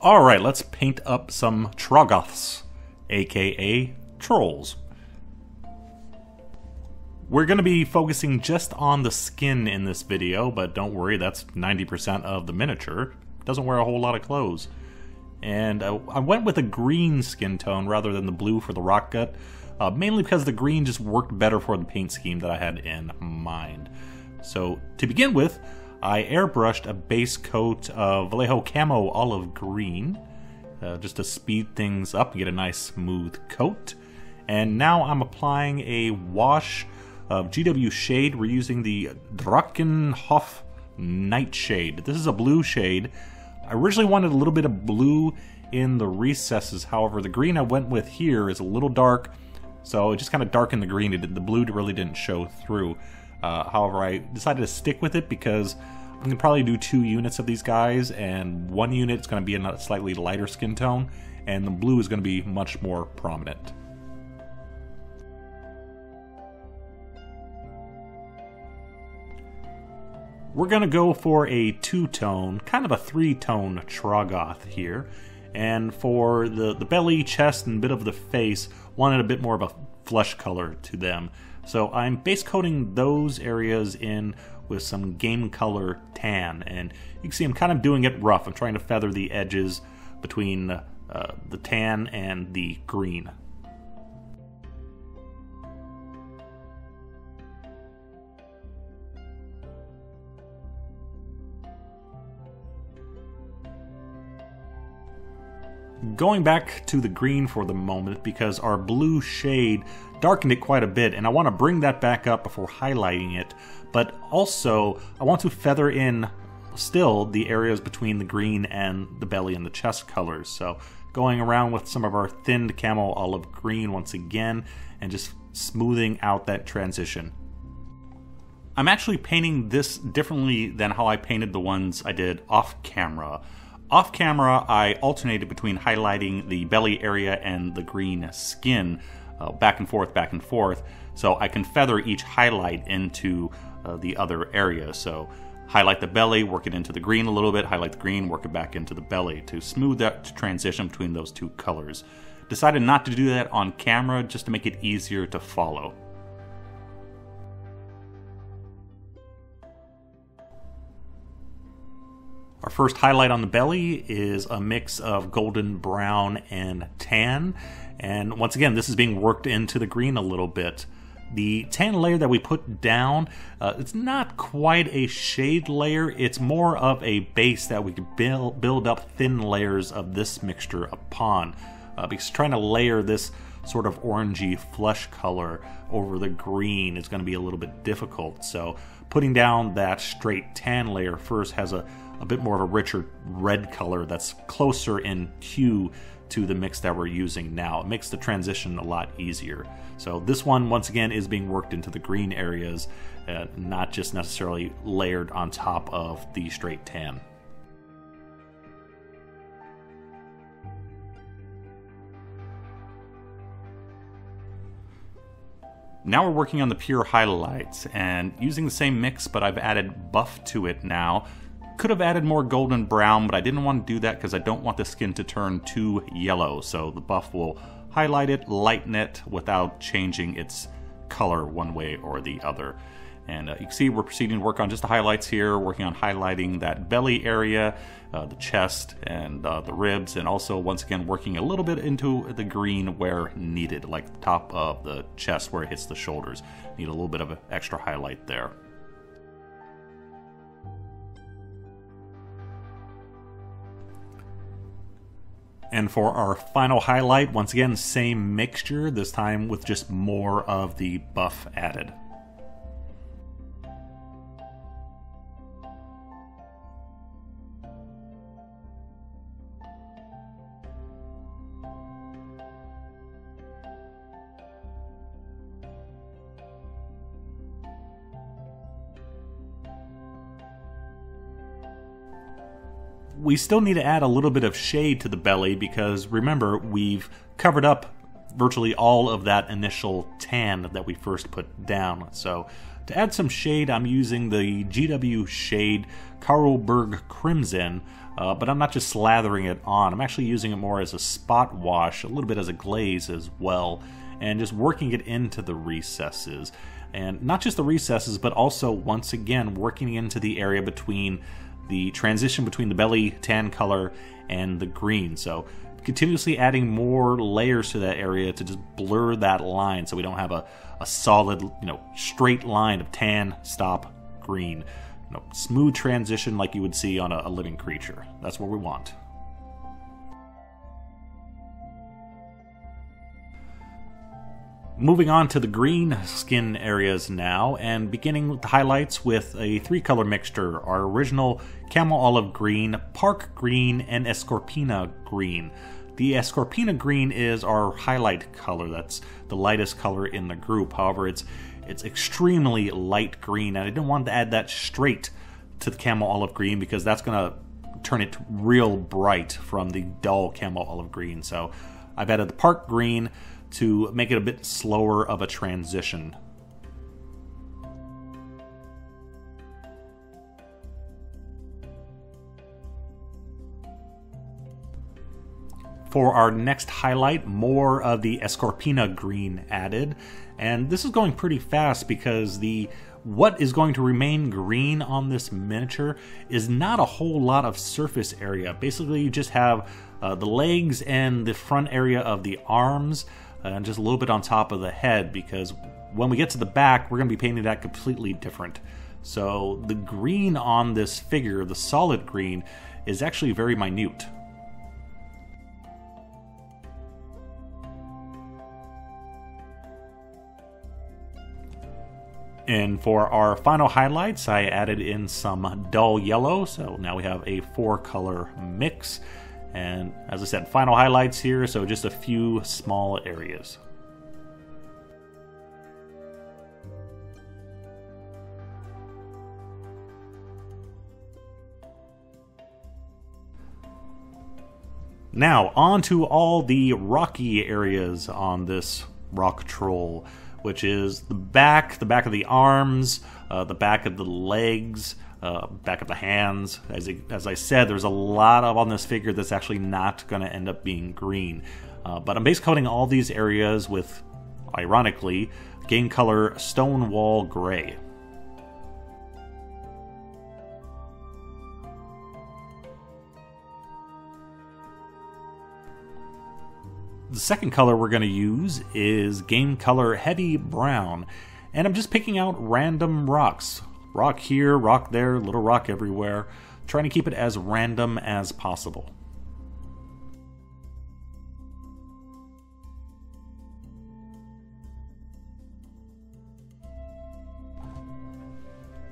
Alright, let's paint up some Troggoths, aka trolls. We're going to be focusing just on the skin in this video, but don't worry, that's 90% of the miniature. Doesn't wear a whole lot of clothes. And I went with a green skin tone rather than the blue for the Rockgut, mainly because the green just worked better for the paint scheme that I had in mind. So, to begin with, I airbrushed a base coat of Vallejo Camo Olive Green, just to speed things up and get a nice smooth coat. And now I'm applying a wash of GW shade. We're using the Drakenhof Nightshade. This is a blue shade. I originally wanted a little bit of blue in the recesses, however the green I went with here is a little dark, so it just kind of darkened the green. The blue really didn't show through. However, I decided to stick with it because I can probably do 2 units of these guys, and one unit is going to be in a slightly lighter skin tone, and the blue is going to be much more prominent. We're going to go for a 2-tone, kind of a 3-tone Troggoth here, and for the belly, chest, and bit of the face, wanted a bit more of a flesh color to them. So I'm base coating those areas in with some game color tan, and you can see I'm kind of doing it rough. I'm trying to feather the edges between the tan and the green. Going back to the green for the moment, because our blue shade darkened it quite a bit, and I want to bring that back up before highlighting it, but also I want to feather in still the areas between the green and the belly and the chest colors. So going around with some of our thinned camo olive green once again, and just smoothing out that transition. I'm actually painting this differently than how I painted the ones I did off camera. Off camera, I alternated between highlighting the belly area and the green skin, back and forth, so I can feather each highlight into the other area. So highlight the belly, work it into the green a little bit, highlight the green, work it back into the belly to smooth that transition between those 2 colors. Decided not to do that on camera just to make it easier to follow. Our first highlight on the belly is a mix of golden brown and tan, and once again this is being worked into the green a little bit. The tan layer that we put down, it's not quite a shade layer, it's more of a base that we could build up thin layers of this mixture upon, because trying to layer this sort of orangey flesh color over the green is going to be a little bit difficult. So putting down that straight tan layer first has a bit more of a richer red color that's closer in hue to the mix that we're using now. It makes the transition a lot easier. So this one, once again, is being worked into the green areas, not just necessarily layered on top of the straight tan. Now we're working on the pure highlights, and using the same mix, but I've added buff to it now. Could have added more golden brown, but I didn't want to do that because I don't want the skin to turn too yellow. So the buff will highlight it, lighten it, without changing its color one way or the other. And you can see we're proceeding to work on just the highlights here, working on highlighting that belly area, the chest, and the ribs, and also once again working a little bit into the green where needed, like the top of the chest where it hits the shoulders. Need a little bit of an extra highlight there. And for our final highlight, once again, same mixture, this time with just more of the buff added. We still need to add a little bit of shade to the belly because remember, we've covered up virtually all of that initial tan that we first put down. So To add some shade, I'm using the GW shade Carroburg Crimson, but I'm not just slathering it on. I'm actually using it more as a spot wash, a little bit as a glaze as well, and just working it into the recesses. And not just the recesses, but also, once again, working into the area between the transition between the belly tan color and the green. So continuously adding more layers to that area to just blur that line so we don't have a solid, straight line of tan, stop, green. Smooth transition like you would see on a living creature. That's what we want. Moving on to the green skin areas now, and beginning with the highlights with a 3-color mixture: our original Camo Olive Green, Park Green, and Escorpena Green. The Escorpena Green is our highlight color. That's the lightest color in the group. However, it's extremely light green, and I didn't want to add that straight to the Camo Olive Green because that's going to turn it real bright from the dull Camo Olive Green. So I've added the Park Green to make it a bit slower of a transition. For our next highlight, more of the Escorpena green added, and this is going pretty fast because what is going to remain green on this miniature is not a whole lot of surface area. Basically, you just have the legs and the front area of the arms, and just a little bit on top of the head, because when we get to the back, we're going to be painting that completely different. So the green on this figure, the solid green, is actually very minute. And for our final highlights, I added in some dull yellow, so now we have a 4-color mix. And as I said, final highlights here, so just a few small areas. Now, on to all the rocky areas on this rock troll, which is the back of the arms, the back of the legs, back of the hands. As I said, there's a lot on this figure that's actually not going to end up being green. But I'm base coating all these areas with, ironically, game color Stonewall Gray. The second color we're going to use is game color Heavy Brown, and I'm just picking out random rocks. Rock here, rock there, little rock everywhere, trying to keep it as random as possible.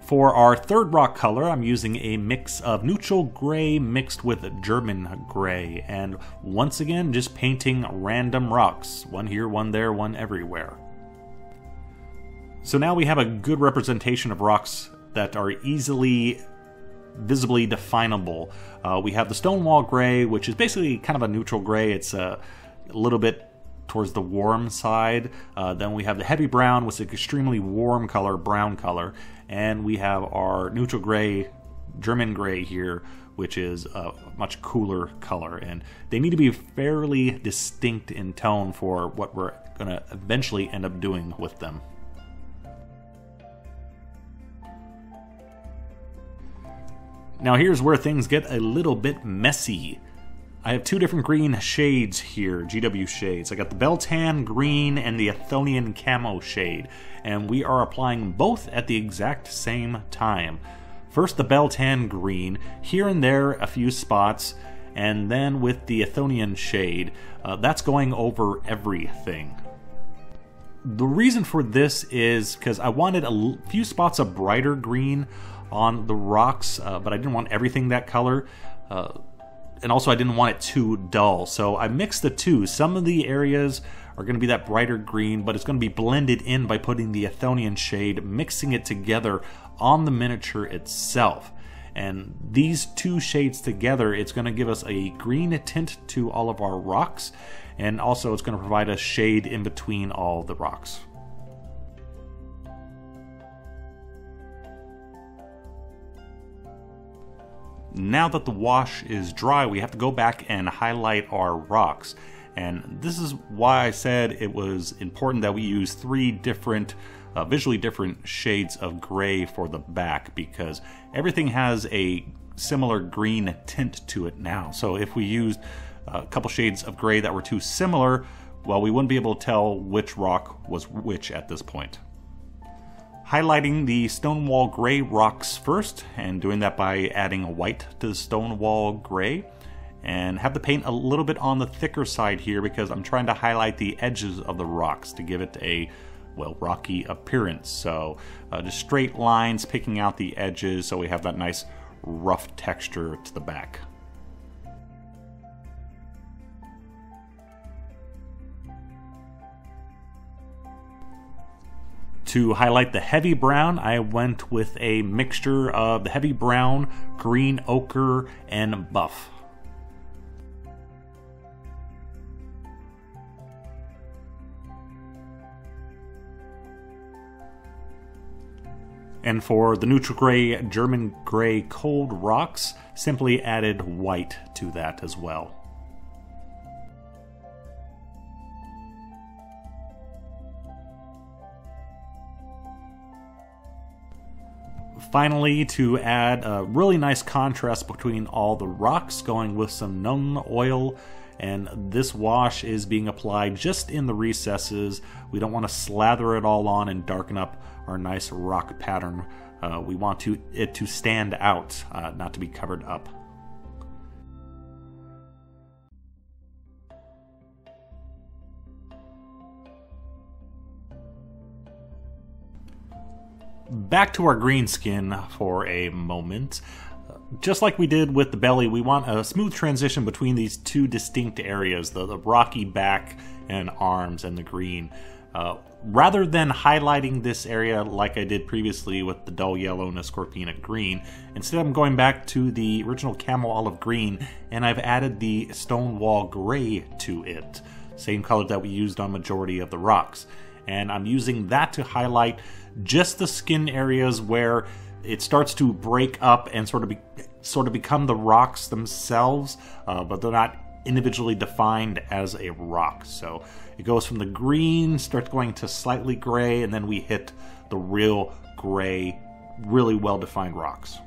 For our third rock color, I'm using a mix of neutral gray mixed with German gray, and once again, just painting random rocks. One here, one there, one everywhere. So now we have a good representation of rocks that are easily visibly definable. We have the Stonewall Gray, which is basically kind of a neutral gray. It's a little bit towards the warm side. Then we have the Heavy Brown, which is an extremely warm color, brown color. And we have our neutral gray, German gray here, which is a much cooler color. And they need to be fairly distinct in tone for what we're going to eventually end up doing with them. Now here's where things get a little bit messy. I have two different green shades here, GW shades. I got the Biel Tan Green and the Athonian Camo shade, and we are applying both at the exact same time. First the Biel Tan Green, here and there a few spots, and then with the Athonian shade, that's going over everything. The reason for this is because I wanted a few spots of brighter green on the rocks, but I didn't want everything that color. And also I didn't want it too dull, so I mixed the two. Some of the areas are going to be that brighter green, but it's going to be blended in by putting the Athonian shade, mixing it together on the miniature itself. And these two shades together, it's going to give us a green tint to all of our rocks, and also it's going to provide a shade in between all the rocks. now that the wash is dry, we have to go back and highlight our rocks. And this is why I said it was important that we use 3 different, visually different shades of gray for the back, because everything has a similar green tint to it now. So if we used a couple shades of gray that were too similar, well, we wouldn't be able to tell which rock was which at this point. Highlighting the Stonewall gray rocks first, and doing that by adding a white to the Stonewall gray. And have the paint a little bit on the thicker side here because I'm trying to highlight the edges of the rocks to give it a, well, rocky appearance. So just straight lines picking out the edges so we have that nice rough texture to the back. To highlight the heavy brown, I went with a mixture of the heavy brown, green ochre, and buff. And for the neutral gray, German gray cold rocks, simply added white to that as well. Finally, to add a really nice contrast between all the rocks, going with some Nung oil, and this wash is being applied just in the recesses. We don't want to slather it all on and darken up our nice rock pattern. We want it to stand out, not to be covered up. Back to our green skin for a moment. Just like we did with the belly, we want a smooth transition between these 2 distinct areas, the rocky back and arms and the green. Rather than highlighting this area like I did previously with the dull yellow and Escorpena green, instead I'm going back to the original Camo olive green and I've added the Stonewall gray to it. Same color that we used on majority of the rocks. And I'm using that to highlight just the skin areas where it starts to break up and sort of become the rocks themselves, but they're not individually defined as a rock. So it goes from the green, starts going to slightly gray, and then we hit the real gray, really well-defined rocks.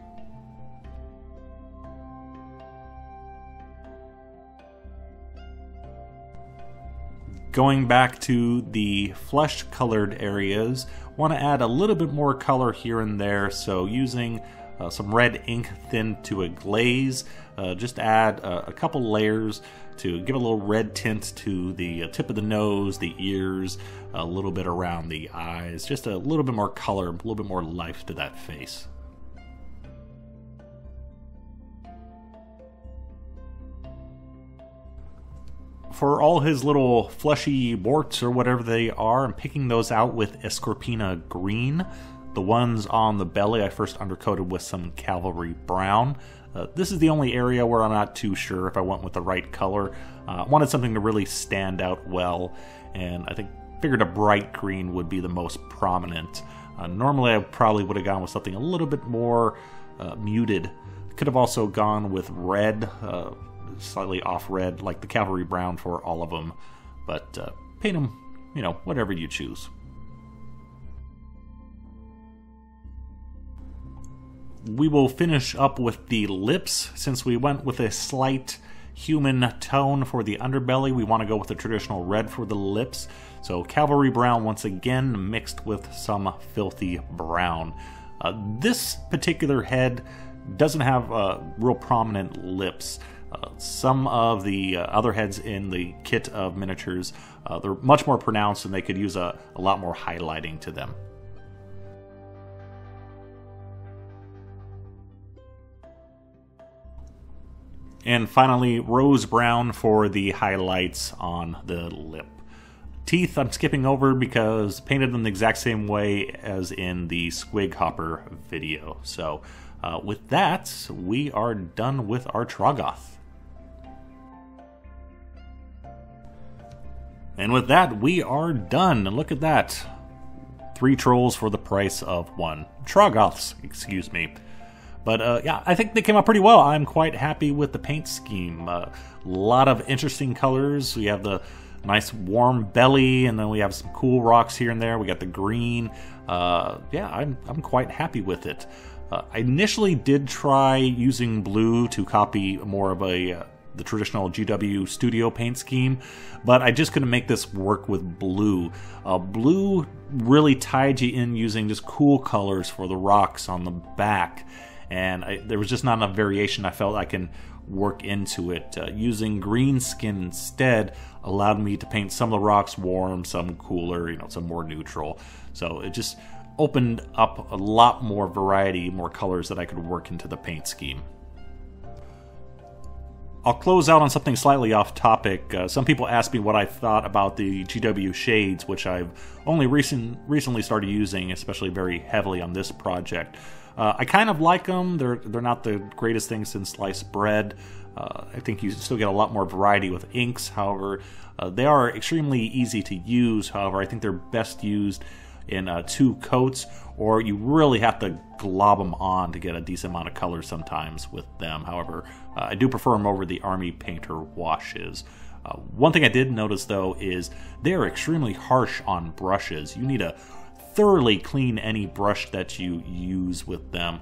Going back to the flesh-colored areas, want to add a little bit more color here and there, so using some red ink thin to a glaze, just add a couple layers to give a little red tint to the tip of the nose, the ears, a little bit around the eyes, just a little bit more color, a little bit more life to that face. For all his little fleshy warts or whatever they are, I'm picking those out with Escorpena green. The ones on the belly I first undercoated with some cavalry brown. This is the only area where I'm not too sure if I went with the right color. I wanted something to really stand out well, and I figured a bright green would be the most prominent. Normally I probably would have gone with something a little bit more muted. Could have also gone with red, slightly off red, like the cavalry brown for all of them, but paint them, whatever you choose. We will finish up with the lips. Since we went with a slight human tone for the underbelly, we want to go with the traditional red for the lips. So cavalry brown once again mixed with some filthy brown. This particular head doesn't have real prominent lips. Some of the other heads in the kit of miniatures, they're much more pronounced and they could use a lot more highlighting to them. And finally, rose brown for the highlights on the lip. Teeth I'm skipping over because painted them the exact same way as in the Squig Hopper video. So with that, we are done with our Troggoth. And with that, we are done. And look at that. 3 trolls for the price of 1. Troggoths, excuse me. But yeah, I think they came out pretty well. I'm quite happy with the paint scheme. A lot of interesting colors. We have the nice warm belly, and then we have some cool rocks here and there. We got the green. Yeah, I'm quite happy with it. I initially did try using blue to copy more of the traditional GW studio paint scheme, but I just couldn't make this work with blue. Blue really tied you in using just cool colors for the rocks on the back, and there was just not enough variation I felt I can work into it. Using green skin instead allowed me to paint some of the rocks warm, some cooler, some more neutral. So it just opened up a lot more variety, more colors that I could work into the paint scheme. I'll close out on something slightly off topic. Some people ask me what I thought about the GW shades, which I've only recently started using, especially very heavily on this project. I kind of like them. They're not the greatest thing since sliced bread. I think you still get a lot more variety with inks. However, they are extremely easy to use. However, I think they're best used in 2 coats, or you really have to glob them on to get a decent amount of color sometimes with them. However, I do prefer them over the Army Painter washes. One thing I did notice though is they are extremely harsh on brushes. You need to thoroughly clean any brush that you use with them,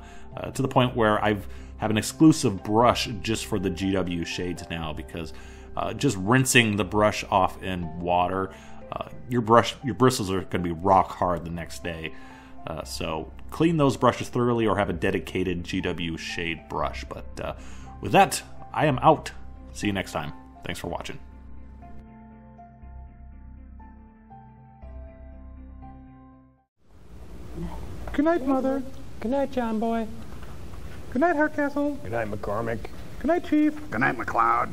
to the point where I have an exclusive brush just for the GW shades now, because just rinsing the brush off in water, your bristles are going to be rock hard the next day. So clean those brushes thoroughly, or have a dedicated GW shade brush. But with that, I am out. See you next time. Thanks for watching. Good night, Mother. Good night, John Boy. Good night, Hardcastle. Good night, McCormick. Good night, Chief. Good night, McLeod.